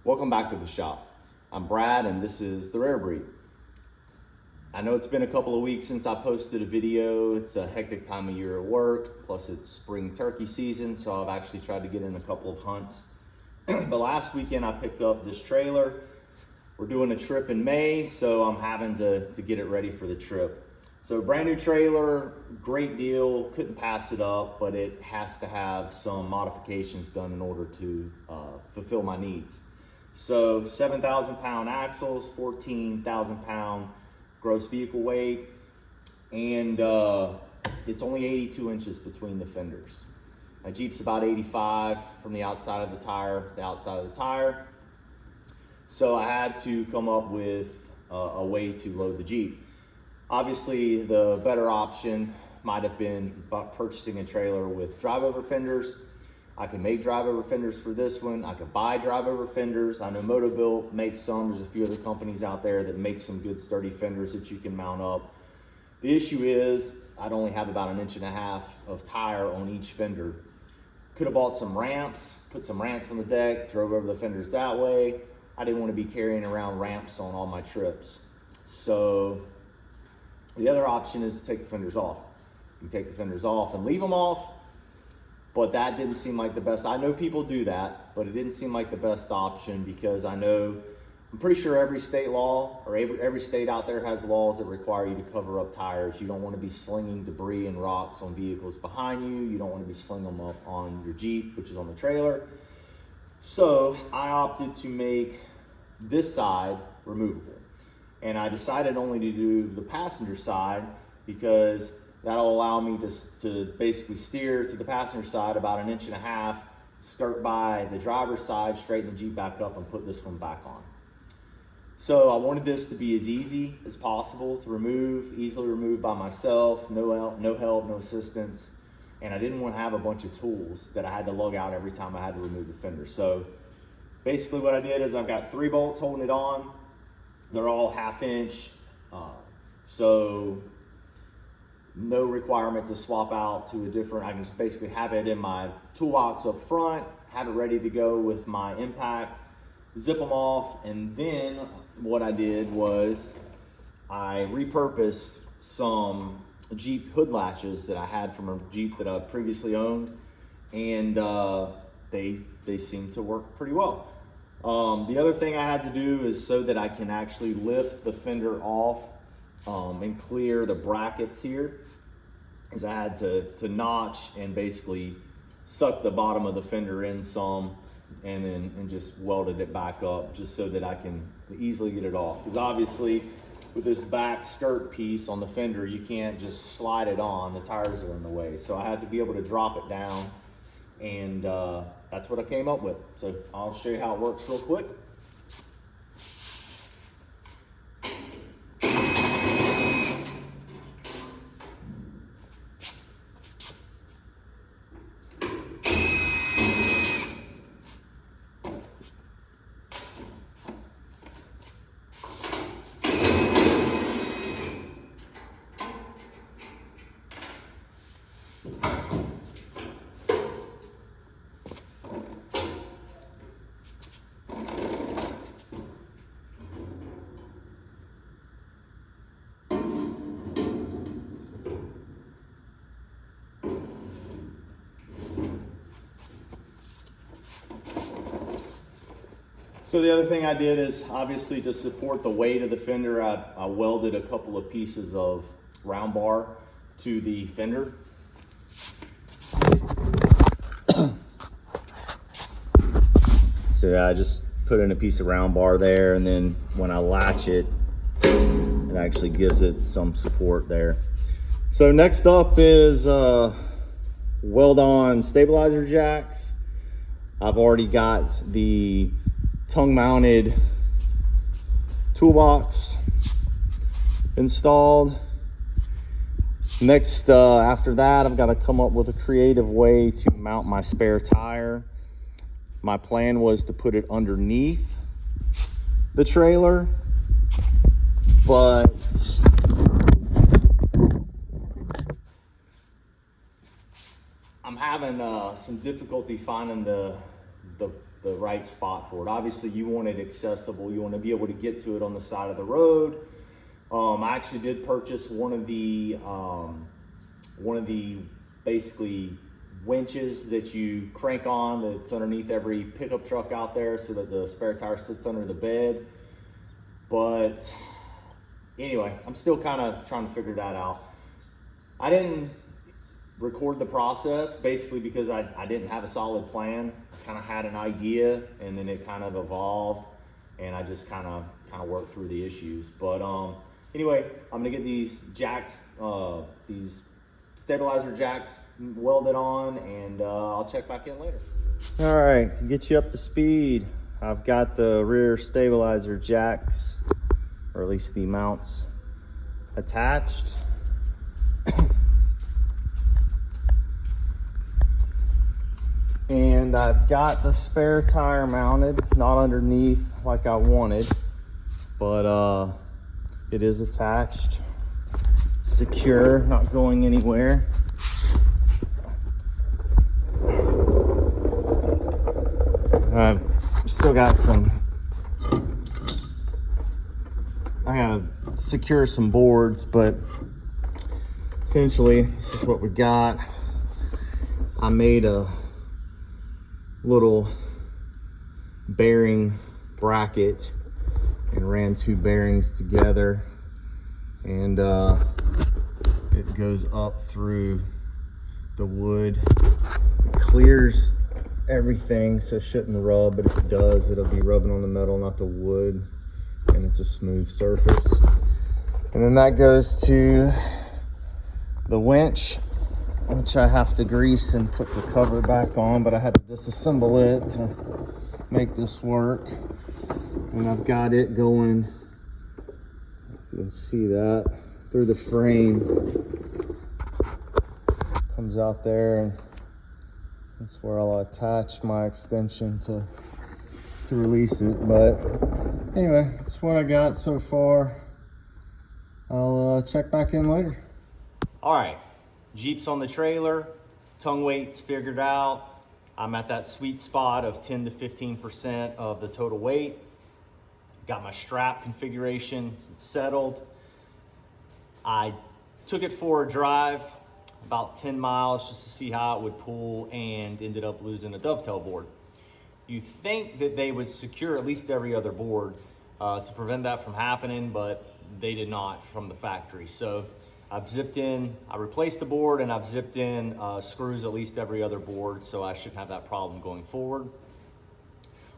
Welcome back to the shop. I'm Brad and this is The Rare Breed. I know it's been a couple of weeks since I posted a video. It's a hectic time of year at work, plus it's spring turkey season, so I've actually tried to get in a couple of hunts. But last weekend I picked up this trailer. We're doing a trip in May, so I'm having to get it ready for the trip. So brand new trailer, great deal, couldn't pass it up, but it has to have some modifications done in order to fulfill my needs. So 7,000 pound axles, 14,000 pound gross vehicle weight, and it's only 82 inches between the fenders. My Jeep's about 85 from the outside of the tire to the outside of the tire. So I had to come up with a way to load the Jeep. Obviously, the better option might have been purchasing a trailer with drive-over fenders. I can make drive-over fenders for this one. I could buy drive-over fenders. I know Motobuilt makes some. There's a few other companies out there that make some good sturdy fenders that you can mount up. The issue is I'd only have about 1.5 inches of tire on each fender. Could have bought some ramps, put some ramps on the deck, drove over the fenders that way. I didn't want to be carrying around ramps on all my trips. So the other option is to take the fenders off. You can take the fenders off and leave them off, but that didn't seem like the best. I know people do that, but it didn't seem like the best option because I'm pretty sure every state law or every state out there has laws that require you to cover up tires. You don't want to be slinging debris and rocks on vehicles behind you. You don't want to be slinging them up on your Jeep, which is on the trailer. So I opted to make this side removable. And I decided only to do the passenger side because that'll allow me to basically steer to the passenger side about 1.5 inches, skirt by the driver's side, straighten the Jeep back up and put this one back on. So I wanted this to be as easy as possible to remove, easily removed by myself, no help, no assistance. And I didn't want to have a bunch of tools that I had to lug out every time I had to remove the fender. So basically what I did is I've got 3 bolts holding it on. They're all 1/2 inch, so no requirement to swap out to a different. I can just basically have it in my toolbox up front, have it ready to go with my impact, zip them off, and then what I did was I repurposed some Jeep hood latches that I had from a Jeep that I previously owned, and they seem to work pretty well. The other thing I had to do is so that I can actually lift the fender off and clear the brackets here, is I had to notch and basically suck the bottom of the fender in some and just welded it back up just so that I can easily get it off. Because obviously with this back skirt piece on the fender, you can't just slide it on, the tires are in the way. So I had to be able to drop it down, and that's what I came up with. So I'll show you how it works real quick. So the other thing I did is obviously to support the weight of the fender, I welded a couple of pieces of round bar to the fender. So I just put in a piece of round bar there, and then when I latch it, it actually gives it some support there. So next up is weld on stabilizer jacks. I've already got the tongue mounted toolbox installed. Next, after that, I've got to come up with a creative way to mount my spare tire. My plan was to put it underneath the trailer, but I'm having some difficulty finding the the right spot for it. Obviously, you want it accessible. You want to be able to get to it on the side of the road. I actually did purchase one of the basically winches that you crank on that's underneath every pickup truck out there so that the spare tire sits under the bed. But anyway, I'm still kind of trying to figure that out. I didn't record the process basically because I didn't have a solid plan. I kind of had an idea and then it kind of evolved and I just kind of worked through the issues. But anyway, I'm gonna get these jacks, these stabilizer jacks welded on, and I'll check back in later. All right, to get you up to speed, I've got the rear stabilizer jacks, or at least the mounts, attached. And I've got the spare tire mounted, not underneath like I wanted, but it is attached, secure, not going anywhere. I've still got I gotta secure some boards, but essentially this is what we got. I made a little bearing bracket and ran two bearings together, and it goes up through the wood. It clears everything, so it shouldn't rub, but if it does, it'll be rubbing on the metal, not the wood, and it's a smooth surface. And then that goes to the winch, which I have to grease and put the cover back on, but I had to disassemble it to make this work. And I've got it going, you can see that, through the frame. Comes out there, and that's where I'll attach my extension to release it. But anyway, that's what I got so far. I'll check back in later. All right, Jeep's on the trailer, tongue weight's figured out. I'm at that sweet spot of 10 to 15% of the total weight. Got my strap configuration settled. I took it for a drive, about 10 miles, just to see how it would pull, and ended up losing a dovetail board. You think that they would secure at least every other board to prevent that from happening, but they did not from the factory. So I've zipped in, I replaced the board, and I've zipped in screws at least every other board, so I shouldn't have that problem going forward.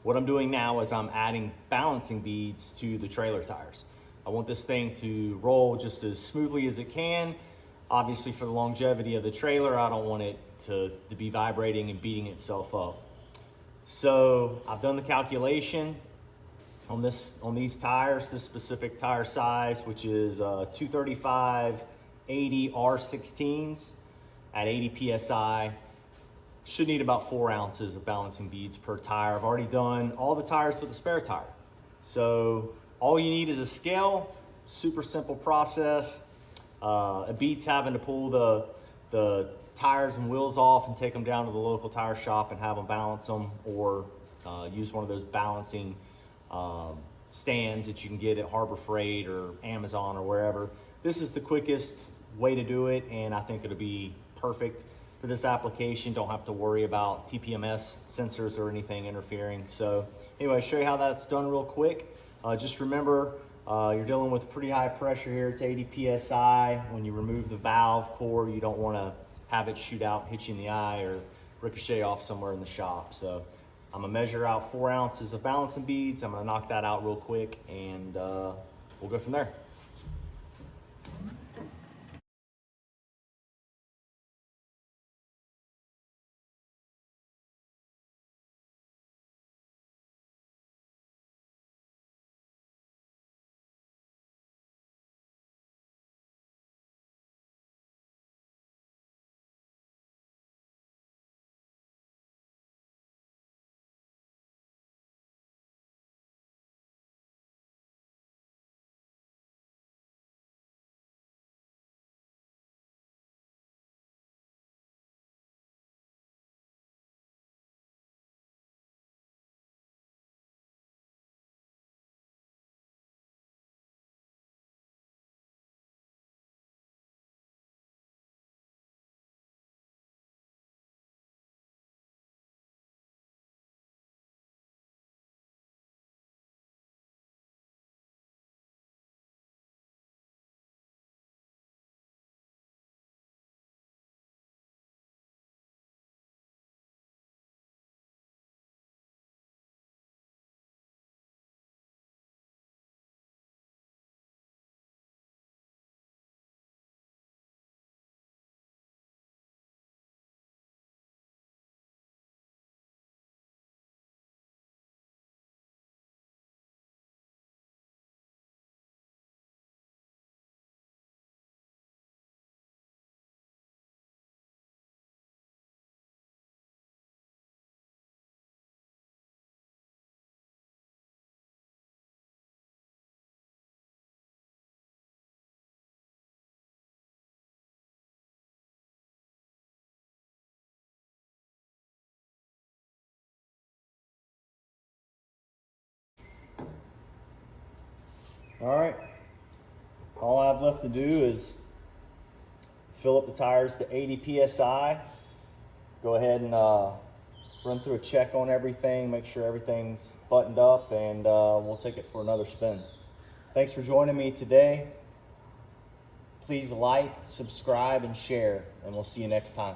What I'm doing now is I'm adding balancing beads to the trailer tires. I want this thing to roll just as smoothly as it can. Obviously, for the longevity of the trailer, I don't want it to be vibrating and beating itself up. So I've done the calculation on these tires, this specific tire size, which is 235/80 R16s at 80 PSI. Should need about 4 ounces of balancing beads per tire. I've already done all the tires with the spare tire. So all you need is a scale, super simple process. It beats having to pull the tires and wheels off and take them down to the local tire shop and have them balance them, or use one of those balancing stands that you can get at Harbor Freight or Amazon or wherever. This is the quickest way to do it, and I think it'll be perfect for this application. Don't have to worry about TPMS sensors or anything interfering. So anyway, show you how that's done real quick. Just remember, you're dealing with pretty high pressure here. It's 80 PSI. When you remove the valve core, you don't want to have it shoot out, hit you in the eye, or ricochet off somewhere in the shop. So I'm gonna measure out 4 ounces of balancing beads. I'm gonna knock that out real quick, and we'll go from there. All right. All I have left to do is fill up the tires to 80 PSI. Go ahead and run through a check on everything, make sure everything's buttoned up, and we'll take it for another spin. Thanks for joining me today. Please like, subscribe, and share, and we'll see you next time.